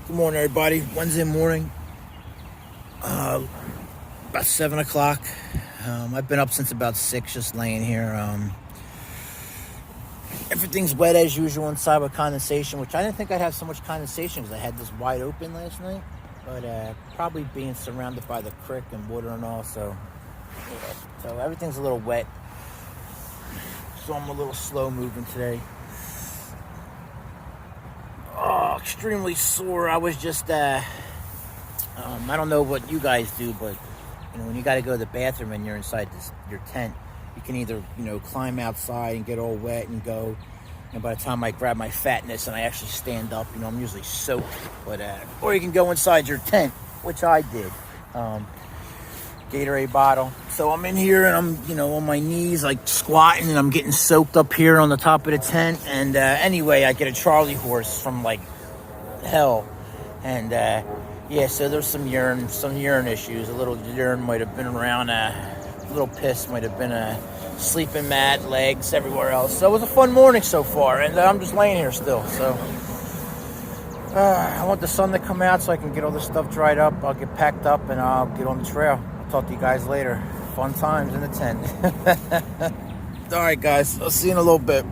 Good morning, everybody. Wednesday morning, about 7 o'clock. I've been up since about 6, just laying here. Everything's wet as usual inside with condensation, which I didn't think I'd have so much condensation because I had this wide open last night. But probably being surrounded by the creek and water and all, so everything's a little wet. So I'm a little slow moving today. Oh, extremely sore. I was just, I don't know what you guys do, but, when you got to go to the bathroom and you're inside your tent, you can either, climb outside and get all wet and go. And by the time I grab my fatness and I actually stand up, I'm usually soaked. But, or you can go inside your tent, which I did. Gatorade bottle. So I'm in here and I'm, on my knees, like squatting, and I'm getting soaked up here on the top of the tent. And anyway, I get a Charlie horse from like hell. And so there's some urine issues. A little urine might have been around, a little piss might have been a sleeping mat, legs, everywhere else. So it was a fun morning so far, and I'm just laying here still. So I want the sun to come out so I can get all this stuff dried up. I'll get packed up and I'll get on the trail. Talk to you guys later. Fun times in the tent. All right, guys. I'll see you in a little bit.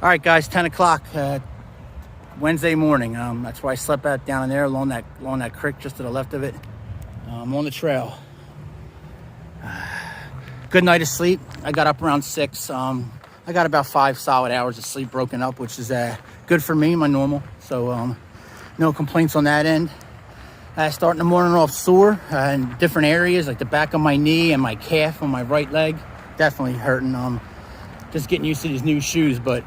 All right, guys. 10 o'clock Wednesday morning. That's where I slept out down in there along that creek just to the left of it. I'm on the trail. Good night of sleep. I got up around 6. I got about 5 solid hours of sleep broken up, which is good for me, my normal. So no complaints on that end. Starting the morning off sore in different areas, like the back of my knee and my calf on my right leg. Definitely hurting. Just getting used to these new shoes, but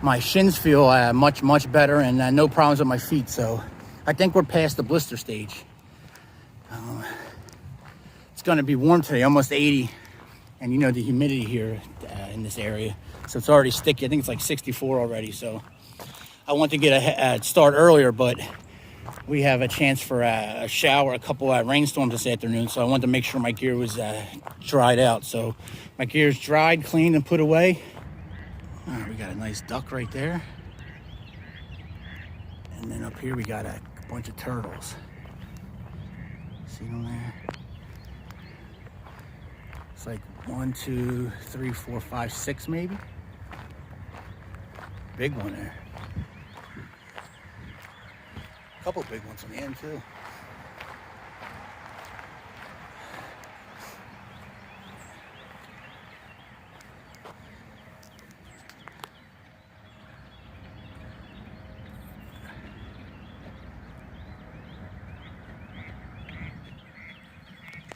my shins feel much, much better, and no problems with my feet. So I think we're past the blister stage. It's going to be warm today, almost 80. And the humidity here in this area. So it's already sticky. I think it's like 64 already. So I want to get a start earlier, but we have a chance for a shower, a couple rainstorms this afternoon, so I wanted to make sure my gear was dried out. So my gear's dried, cleaned, and put away. All right, we got a nice duck right there. And then up here we got a bunch of turtles. See them there? It's like 1, 2, 3, 4, 5, 6 maybe. Big one there. A couple big ones on the end too.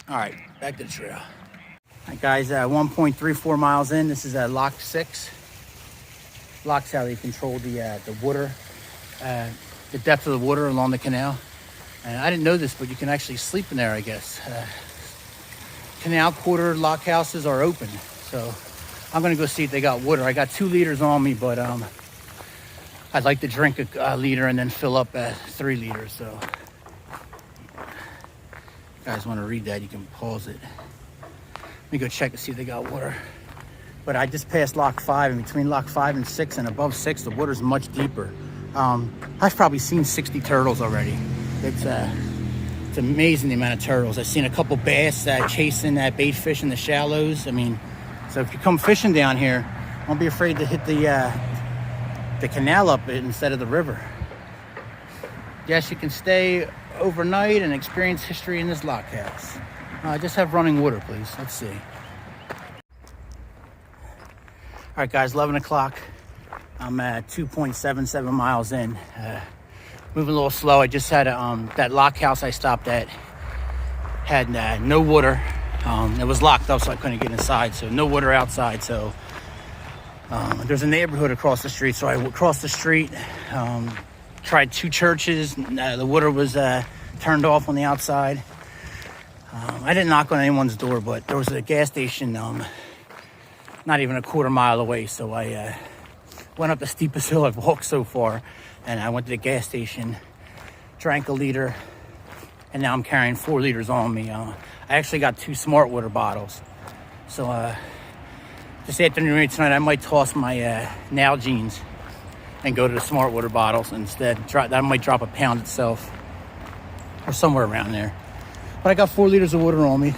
All right, back to the trail. All right, guys, 1.34 miles in. This is lock 6. Locks how they control the water. The depth of the water along the canal. And I didn't know this, but you can actually sleep in there, I guess. Canal quarter lock houses are open. So I'm gonna go see if they got water. I got 2 liters on me, but I'd like to drink a liter and then fill up 3 liters. So if you guys wanna read that, you can pause it. Let me go check to see if they got water. But I just passed lock 5, and between lock 5 and 6 and above 6, the water's much deeper. I've probably seen 60 turtles already. It's amazing the amount of turtles. I've seen a couple bass chasing that bait fish in the shallows. I mean, so if you come fishing down here, don't be afraid to hit the canal up instead of the river. Yes, you can stay overnight and experience history in this lock house. Just have running water, please. Let's see. All right, guys, 11 o'clock. I'm at 2.77 miles in. Moving a little slow. I just had that lock house I stopped at had no water. It was locked up, so I couldn't get inside. So no water outside. So there's a neighborhood across the street. So I crossed the street, tried 2 churches. The water was turned off on the outside. I didn't knock on anyone's door, but there was a gas station not even a quarter mile away. So I went up the steepest hill I've walked so far, and I went to the gas station, drank a liter, and now I'm carrying 4 liters on me. I actually got 2 smart water bottles. So this afternoon tonight, I might toss my Nalgene's and go to the smart water bottles instead. That might drop a pound itself or somewhere around there. But I got 4 liters of water on me.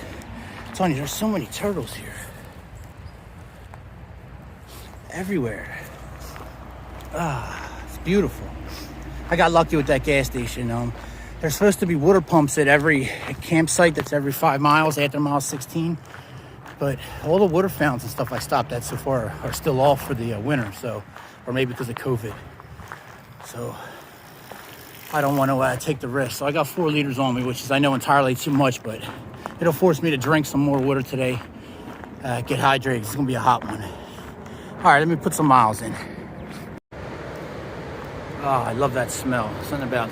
I'm telling you, there's so many turtles here. Everywhere. It's beautiful. I got lucky with that gas station. There's supposed to be water pumps at every campsite that's every 5 miles after mile 16. But all the water fountains and stuff I stopped at so far are still off for the winter, so, or maybe because of COVID. So I don't want to take the risk. So I got 4 liters on me, which is, I know, entirely too much, but it'll force me to drink some more water today. Get hydrated. It's going to be a hot one. All right, let me put some miles in. Oh, I love that smell. Something about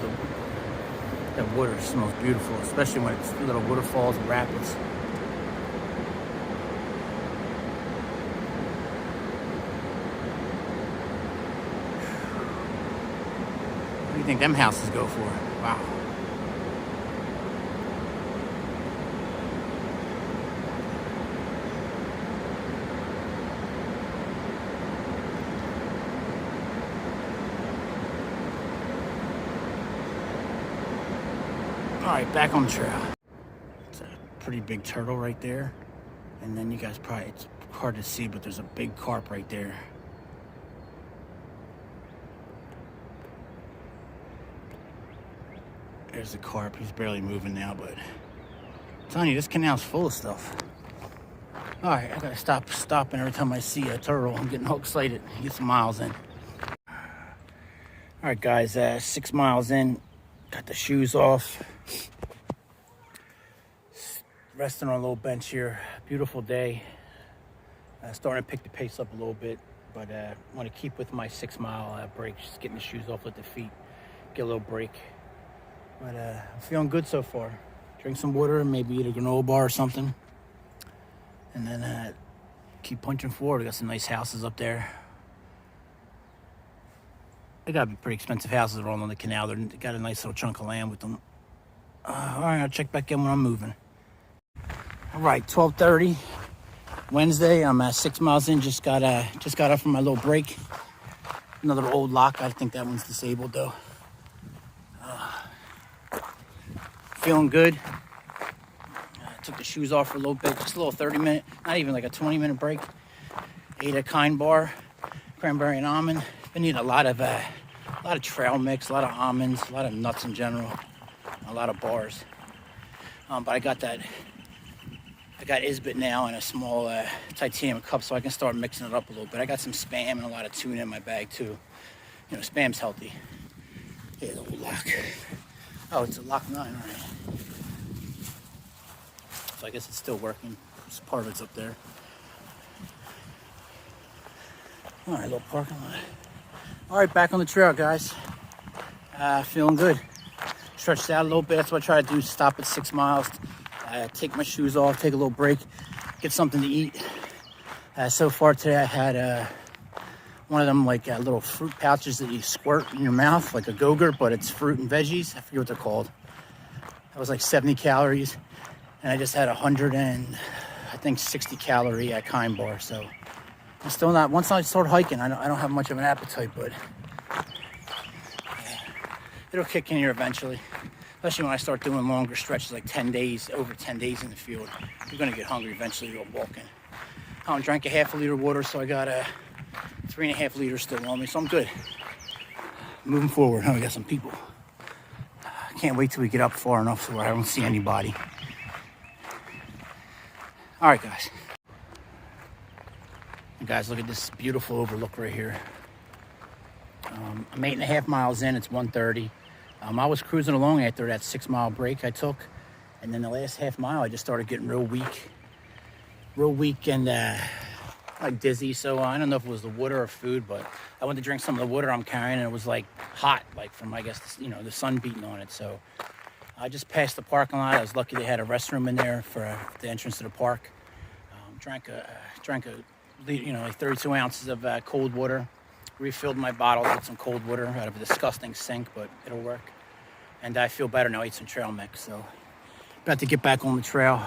that water smells beautiful, especially when it's little waterfalls and rapids. What do you think them houses go for? Wow. All right, back on the trail. It's a pretty big turtle right there. And then you guys probably, it's hard to see, but there's a big carp right there. There's the carp. He's barely moving now, but I'm telling you, this canal's full of stuff. All right, I gotta stop stopping every time I see a turtle. I'm getting all excited. Get some miles in. All right, guys, 6 miles in. Got the shoes off. Resting on a little bench here. Beautiful day. Starting to pick the pace up a little bit, but I want to keep with my 6 mile break. Just getting the shoes off, let the feet get a little break. But I'm feeling good so far. Drink some water and maybe eat a granola bar or something. And then keep punching forward. We got some nice houses up there. They gotta be pretty expensive houses around on the canal. They got a nice little chunk of land with them. All right, I'll check back in when I'm moving. All right, 12:30 Wednesday. I'm 6 miles in. Just got up from my little break. Another old lock. I think that one's disabled though. Feeling good. Took the shoes off for a little bit. Just a little 30-minute, not even like a 20-minute break. Ate a Kind bar, cranberry and almond. Been eating a lot of trail mix, a lot of almonds, a lot of nuts in general, a lot of bars. But I got Isbit now in a small titanium cup, so I can start mixing it up a little bit. I got some Spam and a lot of tuna in my bag too. You know, Spam's healthy. Here's a little lock. Oh, it's a lock 9, all right. So I guess it's still working. Part of it's up there. All right, little parking lot. All right, back on the trail, guys. Feeling good. Stretched out a little bit. That's what I try to do. Stop at 6 miles. Take my shoes off. Take a little break. Get something to eat. So far today, I had one of them like little fruit pouches that you squirt in your mouth, like a Go-Gurt, but it's fruit and veggies. I forget what they're called. That was like 70 calories. And I just had 160 calorie Kind bar. So I'm still not, once I start hiking, I don't have much of an appetite, but it'll kick in here eventually. Especially when I start doing longer stretches, like 10 days, over 10 days in the field. You're gonna get hungry eventually while walking. I drank a half a liter of water, so I got 3.5 liters still on me, so I'm good. Moving forward. Oh, we got some people. I can't wait till we get up far enough so where I don't see anybody. All right, guys. And guys, look at this beautiful overlook right here. I'm 8.5 miles in. It's 1:30. I was cruising along after that 6 mile break I took, and then the last half mile I just started getting real weak and like dizzy. So I don't know if it was the water or food, but I went to drink some of the water I'm carrying, and it was like hot, like from, I guess, you know, the sun beating on it. So I just passed the parking lot. I was lucky they had a restroom in there for the entrance to the park. Drank a you know, like 32 ounces of cold water. Refilled my bottles with some cold water out of a disgusting sink, but it'll work. And I feel better now. I ate some trail mix, so about to get back on the trail.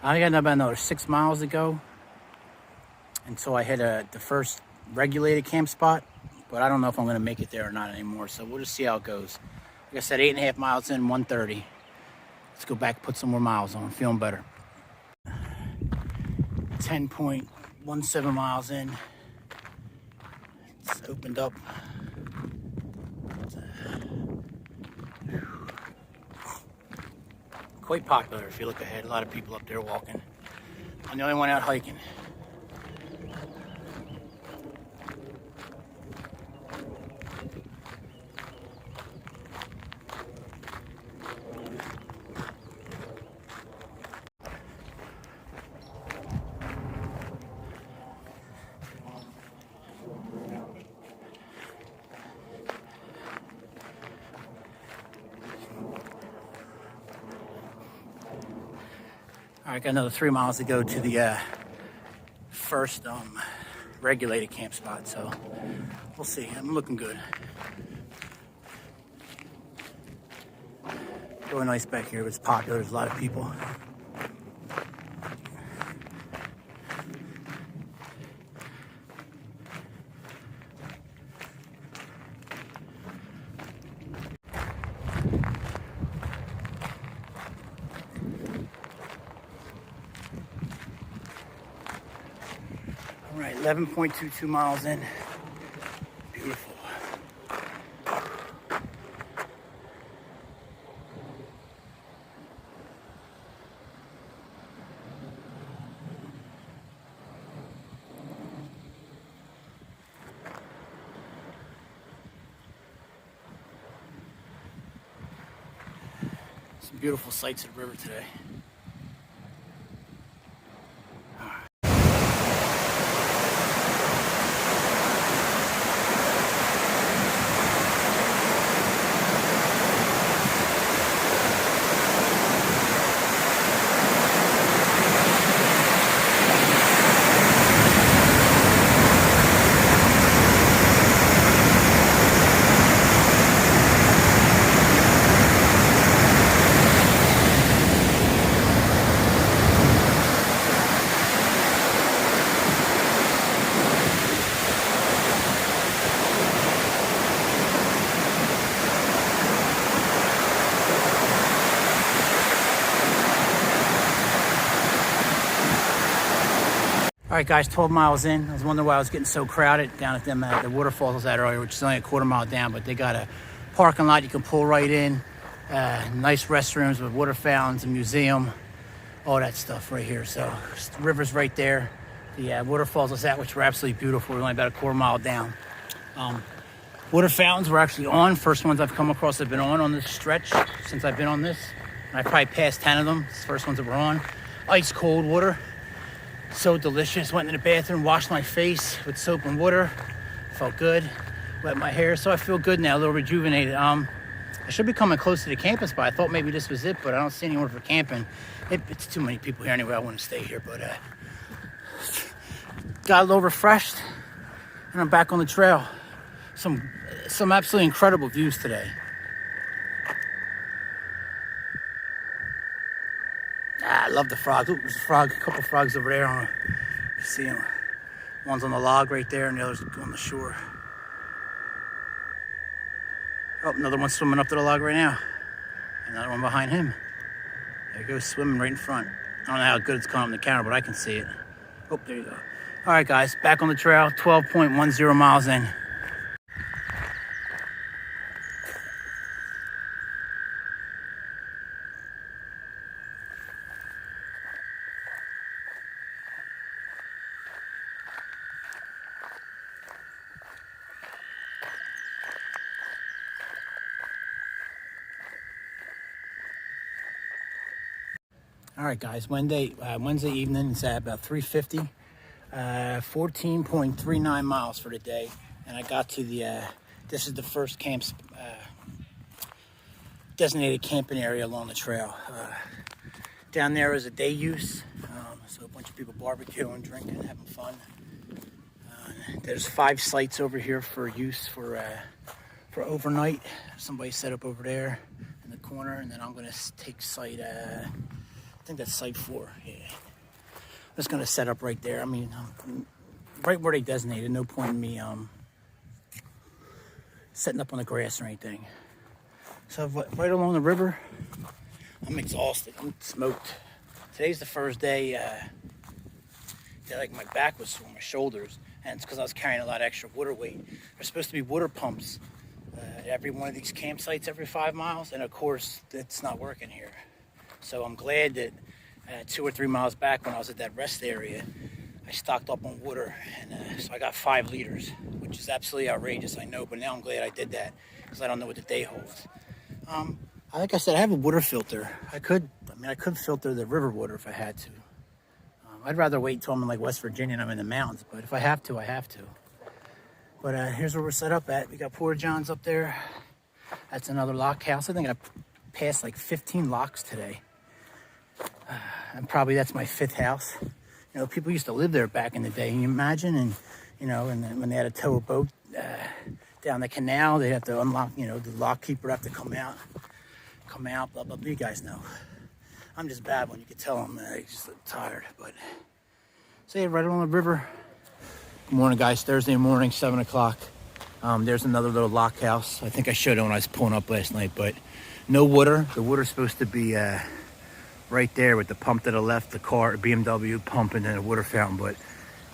I got about another 6 miles to go until I hit the first regulated camp spot. but I don't know if I'm gonna make it there or not anymore. So we'll just see how it goes. Like I said, 8.5 miles in, 130. Let's go back, put some more miles on. I'm feeling better. 10.17 miles in. It's opened up. Quite popular if you look ahead. A lot of people up there walking. I'm the only one out hiking. All right, got another 3 miles to go to the first regulated camp spot, so we'll see. I'm looking good. Really nice back here. It's popular. There's a lot of people. All right, 11.22 miles in. Beautiful. Some beautiful sights of the river today. All right, guys, 12 miles in. I was wondering why I was getting so crowded down at them the waterfalls I was at earlier, which is only a quarter mile down, but they got a parking lot you can pull right in. Nice restrooms with water fountains, a museum, all that stuff right here. So the river's right there. The waterfalls I was at, which were absolutely beautiful. We're only about a quarter mile down. Water fountains were actually on. First ones I've come across have been on this stretch since I've been on this. And I probably passed 10 of them. It's the first ones that were on. Ice cold water. So delicious. Went in the bathroom, washed my face with soap and water. Felt good. Wet my hair, so I feel good now, a little rejuvenated. I should be coming close to the camping spot. I thought maybe this was it, but I don't see anyone for camping. It's too many people here anyway. I want to stay here, but got a little refreshed, and I'm back on the trail. Some absolutely incredible views today. I love the frogs. Ooh, there's a frog, a couple frogs over there. I don't know if you see them. One's on the log right there, and the other's on the shore. Oh, another one swimming up to the log right now. Another one behind him. There he goes, swimming right in front. I don't know how good it's coming on the camera, but I can see it. Oh, there you go. All right, guys, back on the trail, 12.10 miles in. All right, guys, Wednesday evening, it's at about 3:50, 14.39 miles for the day. And I got to this is the first designated camping area along the trail. Down there is a day use, so a bunch of people barbecuing, drinking, having fun. There's 5 sites over here for use for overnight. Somebody set up over there in the corner, and then I'm gonna take site, I think that's site 4, yeah. I'm just gonna set up right there. I mean, right where they designated, no point in me setting up on the grass or anything. So right along the river, I'm exhausted. I'm smoked. Today's the first day like my back was sore, my shoulders, and it's because I was carrying a lot of extra water weight. There's supposed to be water pumps at every one of these campsites every 5 miles, and of course, it's not working here. So I'm glad that 2 or 3 miles back when I was at that rest area, I stocked up on water, and so I got 5 liters, which is absolutely outrageous, I know, but now I'm glad I did that because I don't know what the day holds. Like I said, I have a water filter. I could filter the river water if I had to. I'd rather wait until I'm in like West Virginia and I'm in the mountains, but if I have to, I have to. But here's where we're set up at. We got Porta Johns up there. That's another lock house. I think I passed like 15 locks today. And probably that's my 5th house. You know, people used to live there back in the day. Can you imagine? And, you know, and when they had to tow a boat down the canal, they have to unlock, you know, the lock keeper have to come out, blah, blah, blah. You guys know. I'm just bad when you can tell I'm just tired, but so yeah, right along the river. Good morning, guys. Thursday morning, 7 o'clock. There's another little lock house. I think I showed it when I was pulling up last night, but no water. The water's supposed to be right there with the pump to the left, the car, BMW pump, and then a water fountain, but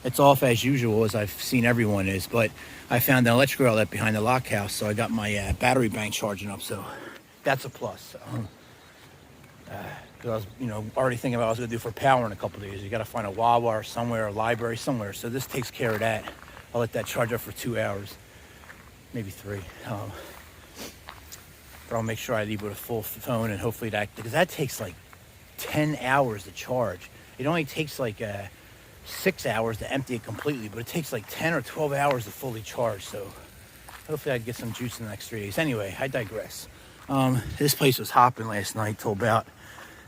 it's off as usual, as I've seen everyone is. But I found an electrical outlet behind the lock house, so I got my battery bank charging up, so that's a plus. I was, you know, already thinking about what I was going to do for power in a couple of days. You got to find a Wawa or somewhere, a library somewhere. So this takes care of that. I'll let that charge up for 2 hours, maybe 3. But I'll make sure I leave with a full phone, and hopefully that, because that takes like 10 hours to charge. It only takes like 6 hours to empty it completely, but it takes like 10 or 12 hours to fully charge. So hopefully I can get some juice in the next 3 days. Anyway, I digress. This place was hopping last night till about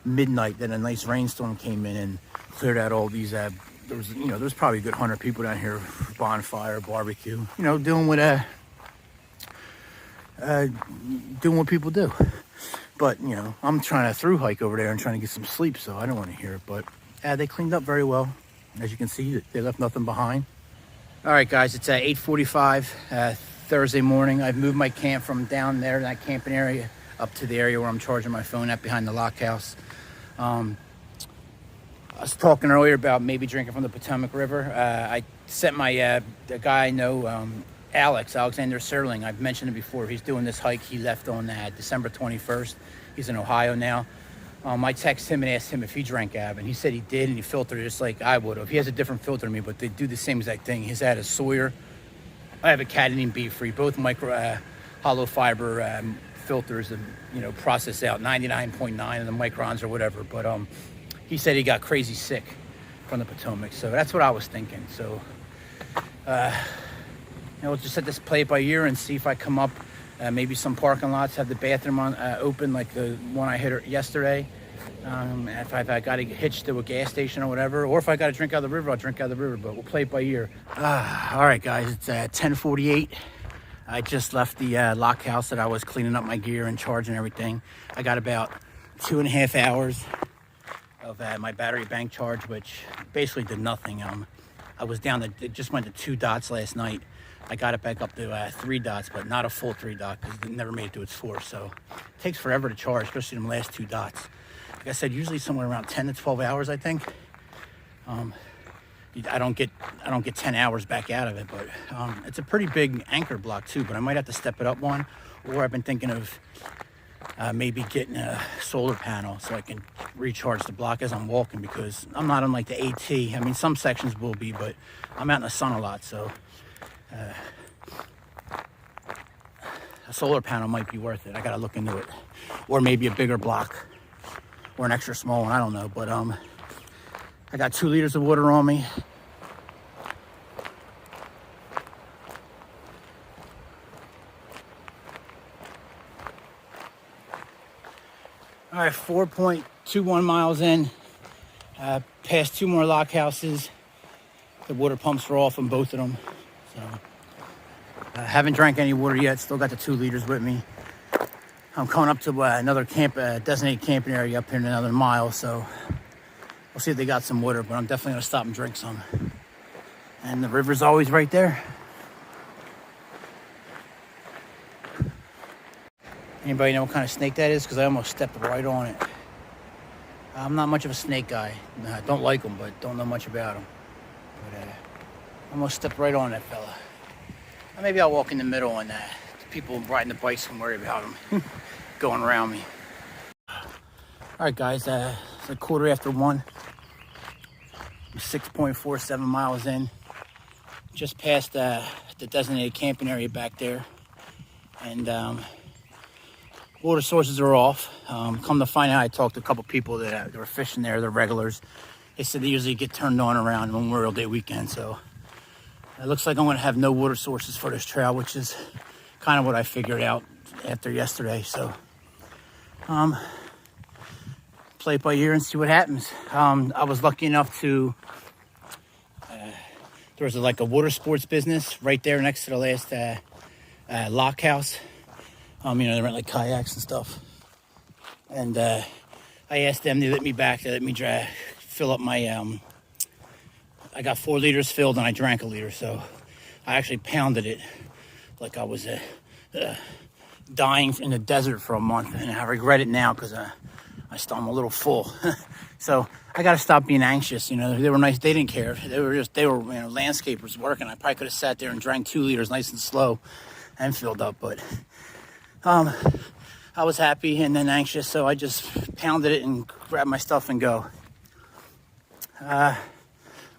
midnight. Then a nice rainstorm came in and cleared out all these there was probably a good 100 people down here, bonfire, barbecue, you know, doing what people do. But you know, I'm trying to through hike over there and trying to get some sleep, so I don't want to hear it. But they cleaned up very well. As you can see, they left nothing behind. All right, guys, it's 8:45 Thursday morning. I've moved my camp from down there, that camping area, up to the area where I'm charging my phone at behind the lock house. I was talking earlier about maybe drinking from the Potomac River. I sent my the guy I know, Alexander Serling. I've mentioned it before. He's doing this hike. He left on December 21st. He's in Ohio now. I texted him and asked him if he drank ab, and he said he did, and he filtered it just like I would have. He has a different filter than me, but they do the same exact thing. He's had a Sawyer. I have a Cadmium B-free, both micro hollow fiber filters, and you know, process out 99.9 of the microns or whatever. But he said he got crazy sick from the Potomac, so that's what I was thinking. So we'll just let this play it by ear and see if I come up. Maybe some parking lots have the bathroom on open, like the one I hit yesterday. If I got to hitch to a gas station or whatever, or if I got to drink out of the river, I'll drink out of the river. But we'll play it by ear. All right, guys, it's 10:48. I just left the lock house that I was cleaning up my gear and charging everything. I got about 2.5 hours of my battery bank charge, which basically did nothing. I was down to, it just went to 2 dots last night. I got it back up to 3 dots, but not a full 3 dot because it never made it to its 4. So it takes forever to charge, especially them last 2 dots. Like I said, usually somewhere around 10 to 12 hours, I think. I don't get 10 hours back out of it, but it's a pretty big anchor block too. But I might have to step it up one, or I've been thinking of maybe getting a solar panel so I can recharge the block as I'm walking, because I'm not on like the AT. I mean, some sections will be, but I'm out in the sun a lot, so a solar panel might be worth it. I gotta look into it, or maybe a bigger block or an extra small one. I don't know, but I got 2 liters of water on me. All right, 4.21 miles in, past 2 more lock houses. The water pumps were off on both of them. So I haven't drank any water yet. Still got the 2 liters with me. I'm coming up to another designated camping area up here in another mile. So we'll see if they got some water, but I'm definitely gonna stop and drink some. And the river's always right there. Anybody know what kind of snake that is? Because I almost stepped right on it. I'm not much of a snake guy. I don't like them, but don't know much about them. But almost stepped right on that fella. Maybe I'll walk in the middle on that. People riding the bikes can worry about them going around me. All right, guys, it's a 1:15. I'm 6.47 miles in. Just past the designated camping area back there. And water sources are off. Come to find out, I talked to a couple people that were fishing there, they're regulars. They said they usually get turned on around Memorial Day weekend. So it looks like I'm going to have no water sources for this trail, which is kind of what I figured out after yesterday. So play it by ear and see what happens. I was lucky enough to, there was like a water sports business right there next to the last lock house. You know, they rent like kayaks and stuff. And I asked them, they let me back, they let me fill up my, I got 4 liters filled and I drank a liter. So I actually pounded it like I was dying in the desert for a month. And I regret it now because I'm a little full. So I got to stop being anxious. You know, they were nice. They didn't care. They were landscapers working. I probably could have sat there and drank 2 liters nice and slow and filled up. But I was happy and then anxious. So I just pounded it and grabbed my stuff and go.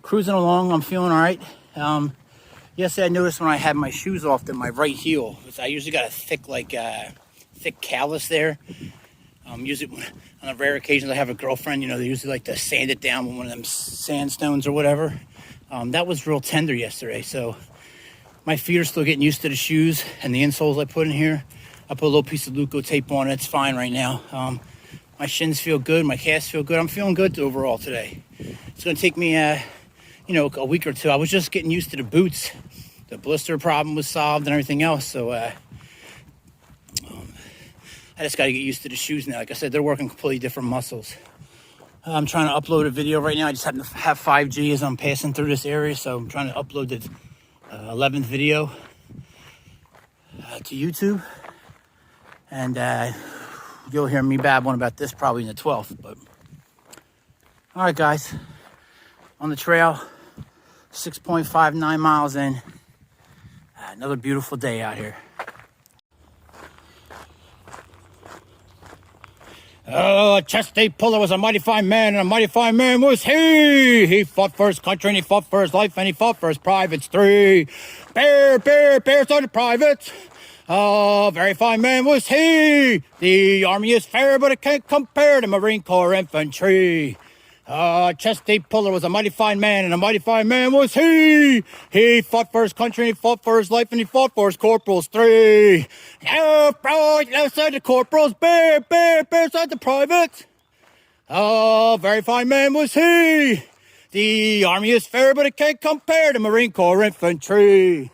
Cruising along. I'm feeling all right. Yesterday I noticed when I had my shoes off that my right heel, I usually got a thick callus there. Usually on the rare occasions I have a girlfriend, you know, they usually like to sand it down with one of them sandstones or whatever. That was real tender yesterday. So my feet are still getting used to the shoes and the insoles I put in here. I put a little piece of Luco tape on it. It's fine right now. My shins feel good. My calves feel good. I'm feeling good overall today. It's going to take me, you know, a week or two. I was just getting used to the boots. The blister problem was solved and everything else. So I just got to get used to the shoes now. Like I said, they're working completely different muscles. I'm trying to upload a video right now. I just happen to have 5G as I'm passing through this area. So I'm trying to upload the 11th video to YouTube. And you'll hear me babbling about this probably in the 12th. But all right, guys. On the trail, 6.59 miles in. Another beautiful day out here. Chesty Puller was a mighty fine man, and a mighty fine man was he. He fought for his country, and he fought for his life, and he fought for his privates. 3 bears are the privates. Very fine man was he. The Army is fair, but it can't compare to Marine Corps infantry. Chesty Puller was a mighty fine man, and a mighty fine man was he. He fought for his country, and he fought for his life, and he fought for his corporals. 3 left, right, left side the corporals, bear side the privates. Very fine man was he. The Army is fair, but it can't compare to Marine Corps infantry.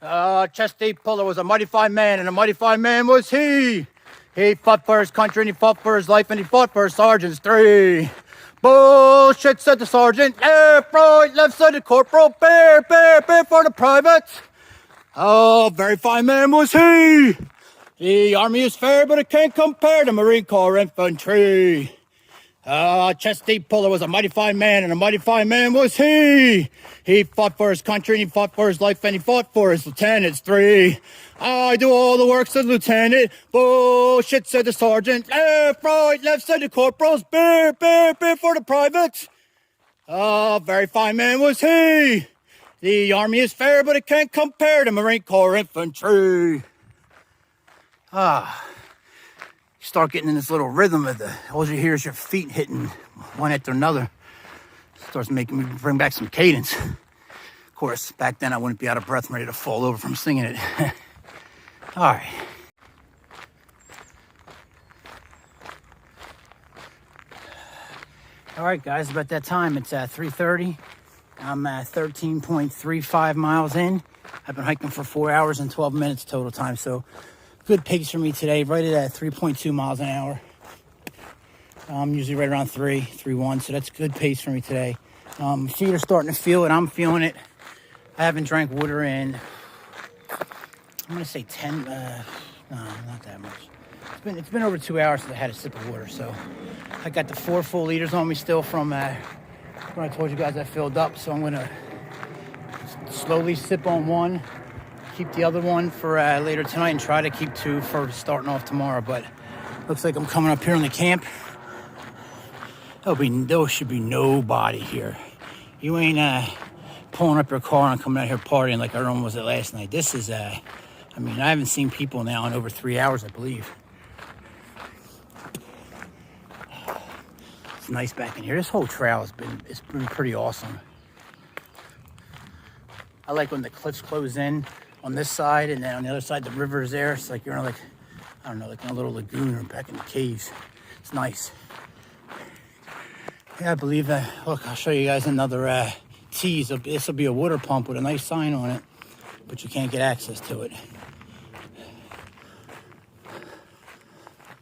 Chesty Puller was a mighty fine man, and a mighty fine man was he. He fought for his country, and he fought for his life, and he fought for his sergeants. 3 bullshit, said the sergeant. Left, right, left side the corporal. Bear for the privates. Very fine man was he. The Army is fair, but it can't compare to Marine Corps infantry. Chesty Puller was a mighty fine man, and a mighty fine man was he. He fought for his country, and he fought for his life, and he fought for his lieutenants. 3 I do all the work, said the lieutenant. Bullshit, said the sergeant. Left, right, left, said the corporals. Bear for the privates. Very fine man was he. The Army is fair, but it can't compare to Marine Corps infantry. You start getting in this little rhythm of all you hear is your feet hitting one after another. Starts making me bring back some cadence. Of course, back then I wouldn't be out of breath and ready to fall over from singing it. All right. All right, guys, about that time. It's 3:30. I'm 13.35 miles in. I've been hiking for 4 hours and 12 minutes total time, so good pace for me today, right at 3.2 miles an hour. I'm usually right around 3.1, so that's good pace for me today. Feet are starting to feel it. I'm feeling it. I haven't drank water in, I'm going to say 10, no, not that much. It's been over 2 hours since I had a sip of water, so I got the 4 full liters on me still from when I told you guys I filled up. So I'm gonna slowly sip on one, keep the other one for later tonight, and try to keep 2 for starting off tomorrow. But looks like I'm coming up here in the camp. There should be nobody here. You ain't pulling up your car and coming out here partying like everyone was at last night. This is I haven't seen people now in over 3 hours, I believe. It's nice back in here. This whole trail it's been pretty awesome. I like when the cliffs close in on this side, and then on the other side the river is there. It's like you're in like in a little lagoon or back in the caves. It's nice. Yeah, I believe that. Look, I'll show you guys another tease. This will be a water pump with a nice sign on it, but you can't get access to it.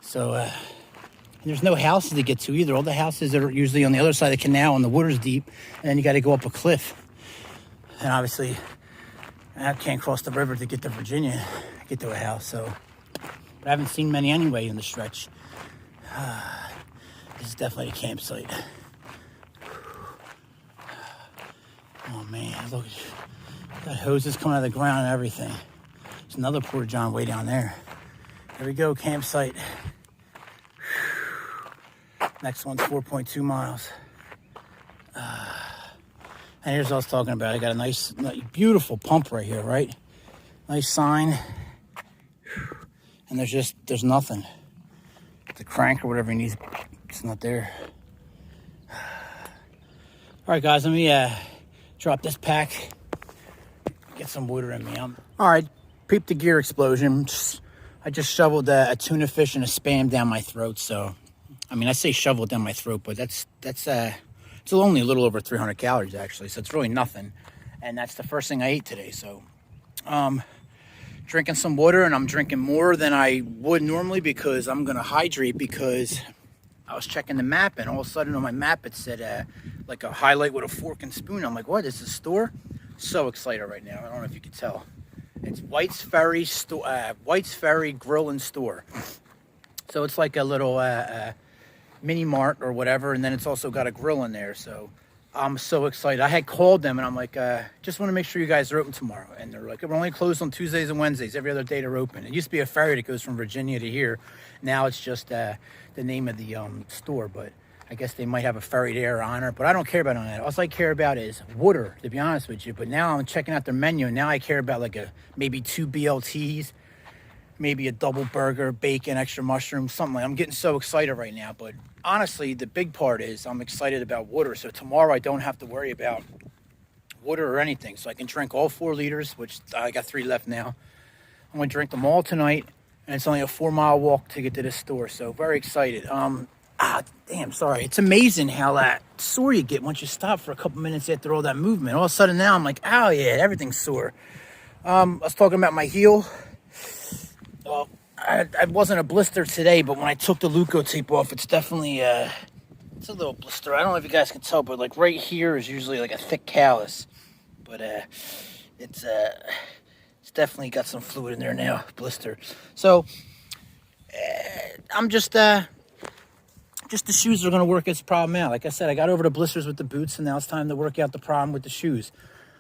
So, and there's no houses to get to either. All the houses are usually on the other side of the canal, and the water's deep, and then you got to go up a cliff. And obviously, I can't cross the river to get to Virginia, get to a house. So, but I haven't seen many anyway in the stretch. This is definitely a campsite. Oh man, look, got hoses coming out of the ground and everything. There's another porta john way down there. There we go, campsite. Next one's 4.2 miles. And here's what I was talking about. I got a nice, beautiful pump right here, right? Nice sign. And there's nothing. The crank or whatever he needs, it's not there. All right, guys, let me drop this pack, get some water in me. All right, peep the gear explosion. I just shoveled a tuna fish and a Spam down my throat. So, I say shovel down my throat, but it's only a little over 300 calories actually. So it's really nothing. And that's the first thing I ate today. So, drinking some water, and I'm drinking more than I would normally because I'm gonna hydrate, because I was checking the map, and all of a sudden on my map it said like a highlight with a fork and spoon. I'm like, what is this store? So excited right now. I don't know if you can tell. It's White's Ferry Grill and Store. So it's like a little mini mart or whatever, and then it's also got a grill in there. So I'm so excited. I had called them and I'm like, just want to make sure you guys are open tomorrow. And they're like, we're only closed on Tuesdays and Wednesdays. Every other day they're open. It used to be a ferry that goes from Virginia to here. Now it's just the name of the store, but I guess they might have a ferry there on it, but I don't care about that. All I care about is water, to be honest with you. But now I'm checking out their menu, and now I care about like maybe 2 BLTs, maybe a double burger, bacon, extra mushrooms, something like that. I'm getting so excited right now. But honestly, the big part is I'm excited about water. So tomorrow I don't have to worry about water or anything. So I can drink all 4 liters, which I got 3 left now. I'm going to drink them all tonight, and it's only a 4-mile walk to get to this store. So very excited. Sorry. It's amazing how sore you get once you stop for a couple minutes after all that movement. All of a sudden now I'm like, oh yeah, everything's sore. I was talking about my heel. Well, I wasn't a blister today, but when I took the leukotape off, it's definitely, it's a little blister. I don't know if you guys can tell, but like right here is usually like a thick callus. But it's definitely got some fluid in there now, blister. So I'm just the shoes are going to work its problem out. Like I said, I got over the blisters with the boots, and now it's time to work out the problem with the shoes.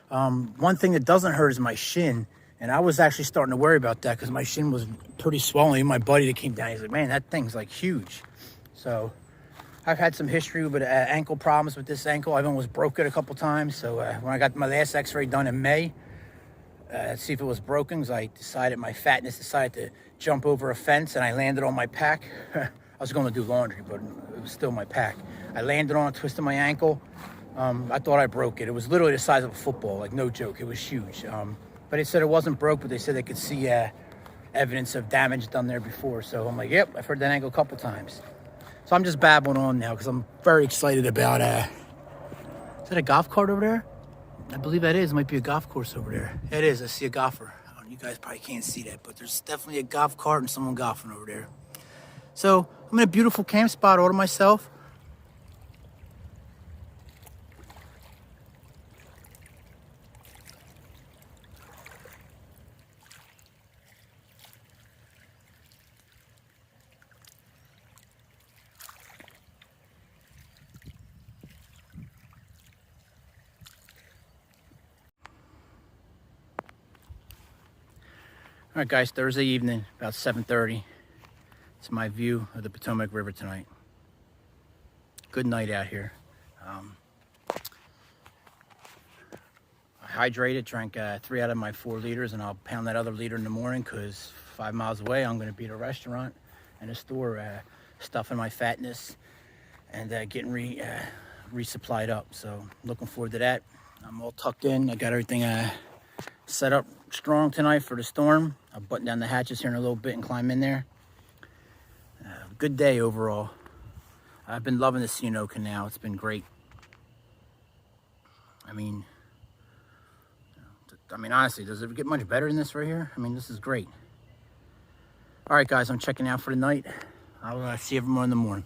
One thing that doesn't hurt is my shin, and I was actually starting to worry about that because my shin was pretty swollen. Even my buddy that came down, he's like, man, that thing's like huge. So I've had some history with ankle problems with this ankle. I've almost broke it a couple times. So when I got my last x-ray done in May, to see if it was broken, because I decided my fatness decided to jump over a fence, and I landed on my pack. I was going to do laundry, but it was still my pack. I landed on it, twisted my ankle. I thought I broke it. It was literally the size of a football, like no joke. It was huge. But they said it wasn't broke, but they said they could see evidence of damage done there before. So I'm like, yep, I've heard that ankle a couple times. So I'm just babbling on now because I'm very excited about, is that a golf cart over there? I believe that is. It might be a golf course over there. It is. I see a golfer. You guys probably can't see that, but there's definitely a golf cart and someone golfing over there. So I'm in a beautiful camp spot all to myself. All right, guys, Thursday evening, about 7:30. It's my view of the Potomac River tonight. Good night out here. I hydrated, drank 3 out of my 4 liters, and I'll pound that other liter in the morning because 5 miles away, I'm going to be at a restaurant and a store stuffing my fatness and getting resupplied up. So looking forward to that. I'm all tucked in. I got everything set up strong tonight for the storm. I'll button down the hatches here in a little bit and climb in there. Good day overall. I've been loving the C&O Canal. It's been great. I mean, honestly, does it get much better than this right here? I mean, this is great. All right, guys, I'm checking out for the night. I'll see everyone in the morning.